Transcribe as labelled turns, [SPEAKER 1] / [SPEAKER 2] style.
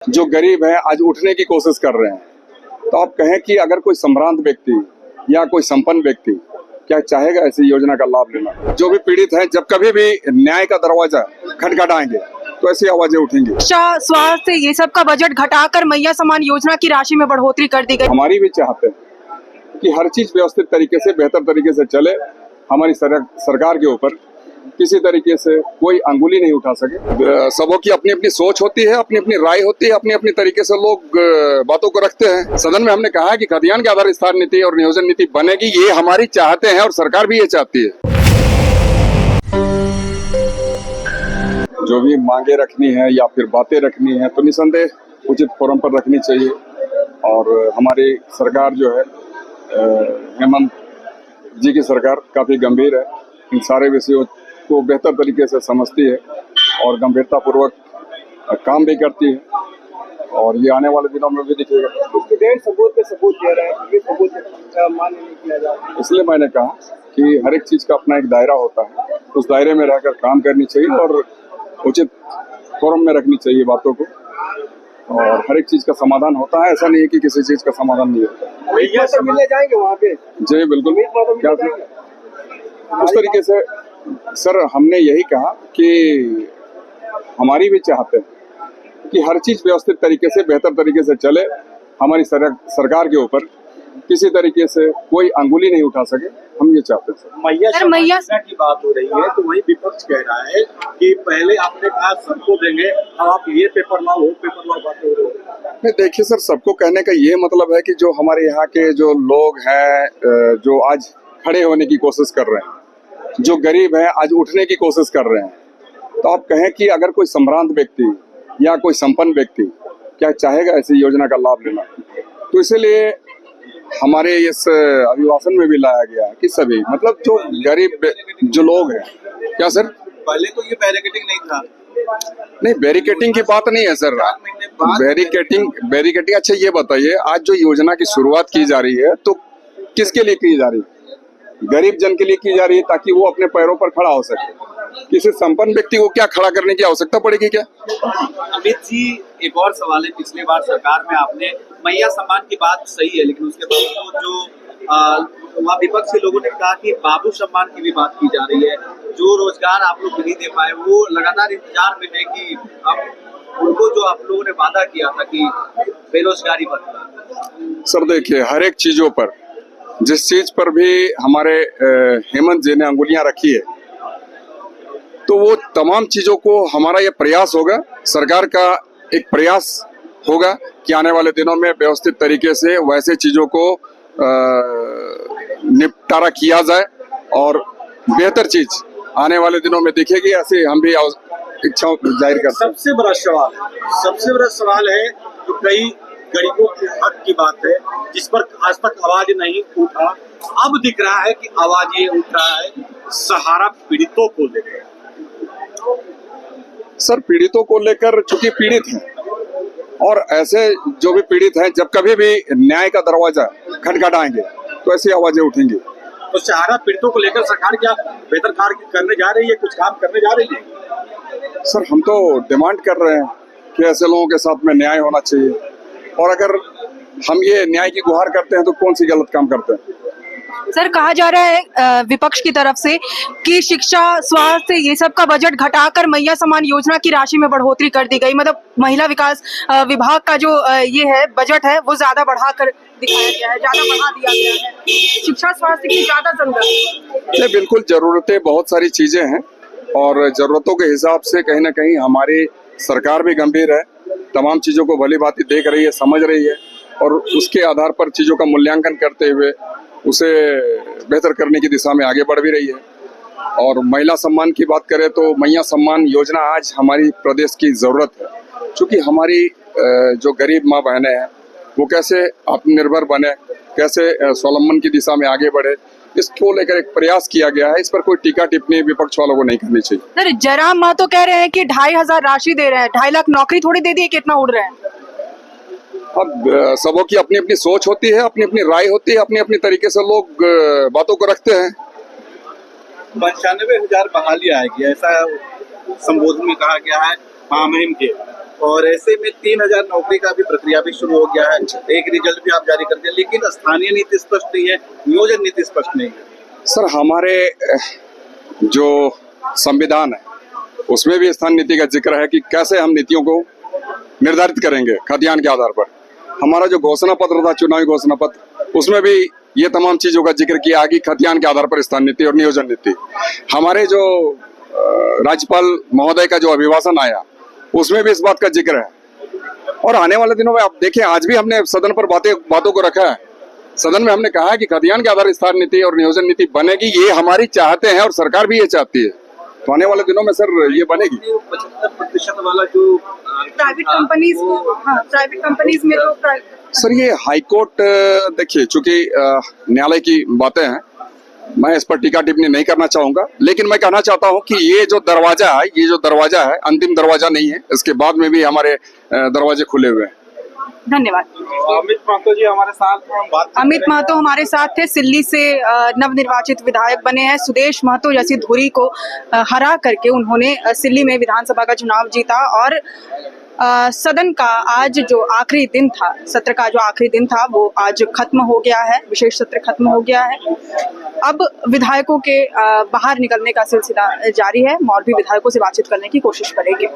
[SPEAKER 1] जो गरीब है आज उठने की कोशिश कर रहे हैं। तो आप कहें कि अगर कोई संभ्रांत व्यक्ति या कोई संपन्न व्यक्ति क्या चाहेगा ऐसी योजना का लाभ लेना? जो भी पीड़ित हैं, जब कभी भी न्याय का दरवाजा खटखटाएंगे तो ऐसी आवाजें उठेंगी।
[SPEAKER 2] शिक्षा, स्वास्थ्य ये सब का बजट घटाकर मैया समान योजना की राशि में बढ़ोतरी कर दी गई।
[SPEAKER 1] हमारी भी चाहते हैं कि हर चीज व्यवस्थित तरीके से, बेहतर तरीके से चले। हमारी सरकार के ऊपर किसी तरीके से कोई अंगुली नहीं उठा सके। सबों की अपनी अपनी सोच होती है, अपनी अपनी राय होती है, अपनी अपनी तरीके से लोग बातों को रखते हैं। सदन में हमने कहा है कि खतियान के आधार विस्तार नीति और नियोजन नीति बनेगी, ये हमारी चाहते हैं और सरकार भी ये चाहती है। जो भी मांगे रखनी है या फिर बातें रखनी है तो निसंदेह उचित फोरम पर रखनी चाहिए। और हमारी सरकार जो है, हेमंत जी की सरकार काफी गंभीर है, इन सारे विषयों को बेहतर तरीके से समझती है और गंभीरता पूर्वक काम भी करती है और ये आने वाले दिनों में भी दिखेगा।
[SPEAKER 3] स्टूडेंट सबूत पे सबूत दे रहे हैं, ये सबूत मान्य नहीं किया जा रहा।
[SPEAKER 1] इसलिए मैंने कहा कि हर एक चीज का अपना एक दायरा होता है, उस दायरे में रहकर काम करनी चाहिए और उचित फोरम में रखनी चाहिए बातों को। और हर एक चीज का समाधान होता है, ऐसा नहीं है कि किसी चीज का समाधान नहीं होता।
[SPEAKER 3] भैया सब मिलने जाएंगे वहाँ पे?
[SPEAKER 1] जी बिल्कुल। क्या उस तरीके से सर हमने यही कहा कि हमारी भी चाहते हैं कि हर चीज व्यवस्थित तरीके से, बेहतर तरीके से चले। हमारी सरकार के ऊपर किसी तरीके से कोई अंगुली नहीं उठा सके, हम ये चाहते हैं।
[SPEAKER 3] मैया की बात हो रही है तो वही विपक्ष कह रहा है कि पहले आपने कहा सबको देंगे, अब आप ये पेपर लाओ, वो पेपर लाओ, बातें हो रही है।
[SPEAKER 1] नहीं देखिए सर, सबको कहने का ये मतलब है कि जो हमारे यहाँ के जो लोग हैं, जो आज खड़े होने की कोशिश कर रहे हैं, जो गरीब है आज उठने की कोशिश कर रहे हैं, तो आप कहें कि अगर कोई संभ्रांत व्यक्ति या कोई संपन्न व्यक्ति क्या चाहेगा ऐसी योजना का लाभ लेना? तो इसलिए हमारे इस अभिभाषण में भी लाया गया कि सभी, मतलब जो गरीब जो लोग हैं। क्या सर?
[SPEAKER 3] पहले तो ये बैरिकेडिंग नहीं था।
[SPEAKER 1] नहीं, बैरिकेडिंग की बात नहीं है सर। बैरिकेडिंग अच्छा ये बताइए, आज जो योजना की शुरुआत की जा रही है तो किसके लिए की जा रही है? गरीब जन के लिए की जा रही है ताकि वो अपने पैरों पर खड़ा हो सके। किसी संपन्न व्यक्ति को क्या खड़ा करने की आवश्यकता पड़ेगी क्या?
[SPEAKER 3] अमित जी, एक और सवाल है, पिछली बार सरकार में आपने मैया सम्मान की बात सही है, लेकिन उसके बाद जो वहाँ विपक्ष के लोगों ने कहा कि बाबू सम्मान की भी बात की जा रही है। जो रोजगार आप लोग नहीं दे पाए, वो लगातार इंतजार में है कि अब उनको जो आप लोगों ने वादा किया था कि बेरोजगारी बढ़ेगा।
[SPEAKER 1] सर देखिए, हर एक चीजों पर, जिस चीज पर भी हमारे हेमंत जी ने अंगुलियां रखी है, तो वो तमाम चीजों को हमारा ये प्रयास होगा, सरकार का एक प्रयास होगा कि आने वाले दिनों में व्यवस्थित तरीके से वैसे चीजों को निपटारा किया जाए और बेहतर चीज आने वाले दिनों में दिखेगी। ऐसे हम भी इच्छा जाहिर करते हैं।
[SPEAKER 3] सबसे बड़ा सवाल है जो कई गरीबों के हक की बात है, जिस पर आज तक आवाज नहीं उठा, अब दिख रहा है कि आवाज ये उठ रहा है, सहारा पीड़ितों को लेकर।
[SPEAKER 1] सर पीड़ितों को लेकर, चूंकि पीड़ित हैं और ऐसे जो भी पीड़ित हैं, जब कभी भी न्याय का दरवाजा खटखटाएंगे तो ऐसी आवाजें उठेंगी।
[SPEAKER 3] तो सहारा पीड़ितों को लेकर सरकार क्या बेहतर कार्य करने जा रही है, कुछ काम करने जा रही है?
[SPEAKER 1] सर हम तो डिमांड कर रहे हैं कि ऐसे लोगों के साथ में न्याय होना चाहिए, और अगर हम ये न्याय की गुहार करते हैं तो कौन सी गलत काम करते हैं?
[SPEAKER 2] सर कहा जा रहा है विपक्ष की तरफ से कि शिक्षा, स्वास्थ्य ये सब का बजट घटाकर मैया समान योजना की राशि में बढ़ोतरी कर दी गई। मतलब महिला विकास विभाग का जो ये है बजट है वो ज्यादा बढ़ाकर दिखाया गया है, ज्यादा बढ़ा दिया गया है। शिक्षा स्वास्थ्य की ज्यादा जरूरत है।
[SPEAKER 1] बिल्कुल, जरूरतें बहुत सारी चीजें हैं और जरूरतों के हिसाब से कहीं ना कहीं हमारी सरकार भी गंभीर है, तमाम चीजों को भली भांति देख रही है, समझ रही है और उसके आधार पर चीजों का मूल्यांकन करते हुए उसे बेहतर करने की दिशा में आगे बढ़ भी रही है। और महिला सम्मान की बात करें तो मैया सम्मान योजना आज हमारी प्रदेश की जरूरत है, क्योंकि हमारी जो गरीब माँ बहनें हैं वो कैसे आत्मनिर्भर बने, कैसे स्वावलंबन की दिशा में आगे बढ़े, इसको लेकर एक प्रयास किया गया है। इस पर कोई टीका टिप्पणी विपक्ष वालों को नहीं करनी चाहिए।
[SPEAKER 2] सर जयराम माँ तो कह रहे हैं कि 2,500 राशि दे रहे हैं, 2.5 लाख नौकरी थोड़ी दे दी है, कितना उड़ रहे हैं।
[SPEAKER 1] अब सबों की अपनी अपनी सोच होती है, अपनी अपनी राय होती है, अपनी अपनी तरीके से लोग बातों को रखते हैं।
[SPEAKER 3] 95,000 बहाली आएगी, ऐसा संबोधन में कहा गया है महामहिम के। और ऐसे में 3000 नौकरी का भी प्रक्रिया भी शुरू हो गया है, एक रिजल्ट भी आप जारी कर दिया, लेकिन स्थानीय नीति स्पष्ट नहीं है, नियोजन नीति स्पष्ट नहीं है।
[SPEAKER 1] सर हमारे जो संविधान है उसमें भी स्थानीय नीति का जिक्र है कि कैसे हम नीतियों को निर्धारित करेंगे खतियान के आधार पर। हमारा जो घोषणा पत्र था, चुनावी घोषणा पत्र, उसमें भी ये तमाम चीजों का जिक्र किया कि खतियान के आधार पर स्थानीय नीति और नियोजन नीति। हमारे जो राज्यपाल महोदय का जो अभिभाषण आया उसमें भी इस बात का जिक्र है। और आने वाले दिनों में आप देखें, आज भी हमने सदन पर बातों को रखा है। सदन में हमने कहा है कि खतियान के आधार पर स्थानीय नीति और नियोजन नीति बनेगी, ये हमारी चाहते हैं और सरकार भी ये चाहती है। तो आने वाले दिनों में सर ये बनेगी।
[SPEAKER 3] 75% वाला जो
[SPEAKER 2] प्राइवेट कंपनीज प्राइवेट कंपनीज में तो
[SPEAKER 1] सर ये हाईकोर्ट, देखिए चूंकि न्यायालय की बातें हैं, मैं इस पर टीका टिप्पणी नहीं करना चाहूंगा, लेकिन मैं कहना चाहता हूं कि ये जो दरवाजा है अंतिम दरवाजा नहीं है, इसके बाद में भी हमारे दरवाजे खुले हुए हैं।
[SPEAKER 2] धन्यवाद।
[SPEAKER 3] अमित महतो जी हमारे साथ हैं, हम बात
[SPEAKER 2] अमित महतो हमारे साथ थे, सिल्ली से नवनिर्वाचित विधायक बने हैं। सुदेश महतो जैसी धुरी को हरा करके उन्होंने सिल्ली में विधानसभा का चुनाव जीता और सदन का आज जो आखिरी दिन था, सत्र का जो आखिरी दिन था, वो आज खत्म हो गया है, विशेष सत्र खत्म हो गया है। अब विधायकों के बाहर निकलने का सिलसिला जारी है, और भी विधायकों से बातचीत करने की कोशिश करेंगे।